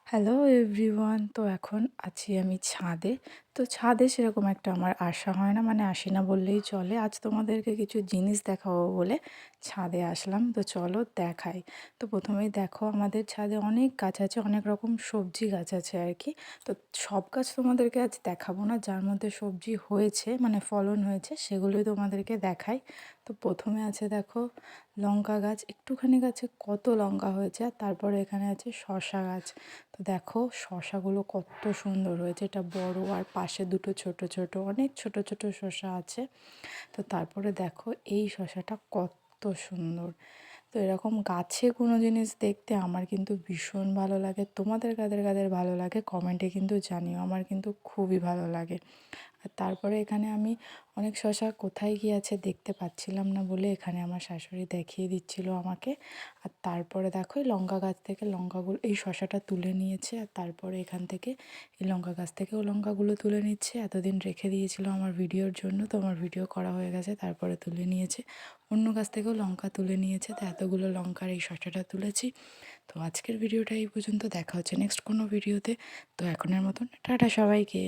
Hello everyone, তো এখন আছি আমি ছাদে। তো ছাদে সেরকম একটা আমার আসা হয় না, মানে আসি না বললেই চলে। আজ তোমাদেরকে কিছু জিনিস দেখাবো বলে ছাদে আসলাম। তো চলো দেখাই। তো প্রথমেই দেখো, আমাদের ছাদে অনেক গাছ আছে, অনেক রকম সবজি গাছ আছে আর কি। তো সব গাছ তোমাদেরকে আজ দেখাবো না, যার মধ্যে সবজি হয়েছে মানে ফলন হয়েছে সেগুলোই তোমাদেরকে দেখাই। তো প্রথমে আছে দেখো লঙ্কা গাছ, একটুখানি গাছে কত লঙ্কা হয়েছে। আর তারপরে এখানে আছে শসা গাছ। তো দেখো শসাগুলো কত সুন্দর হয়েছে, এটা বড় আর পাশে দুটো ছোট ছোট, অনেক ছোট ছোট শসা আছে। তো তারপরে দেখো এই শসাটা কত সুন্দর। তো এরকম গাছে কোনো জিনিস দেখতে আমার কিন্তু ভীষণ ভালো লাগে। তোমাদের কাদের কাদের ভালো লাগে কমেন্টে কিন্তু জানিও, আমার কিন্তু খুবই ভালো লাগে। আর তারপরে এখানে আমি অনেক শসা কোথায় গিয়েছে দেখতে পাচ্ছিলাম না বলে এখানে আমার শাশুড়ি দেখিয়ে দিচ্ছিল আমাকে। আর তারপরে দেখো এই লঙ্কা গাছ থেকে লঙ্কাগুলো, এই শসাটা তুলে নিয়েছে। আর তারপরে এখান থেকে এই লঙ্কা গাছ থেকেও লঙ্কাগুলো তুলে নিচ্ছে। এতদিন রেখে দিয়েছিল আমার ভিডিওর জন্য, তো আমার ভিডিও করা হয়ে গেছে, তারপরে তুলে নিয়েছে। অন্য গাছ থেকেও লঙ্কা তুলে নিয়েছে। তো এতগুলো লঙ্কার এই শসাটা তুলেছি। তো আজকের ভিডিওটা এই পর্যন্ত, দেখা হচ্ছে নেক্সট কোনো ভিডিওতে। তো এখনের মতন টাটা সবাইকে।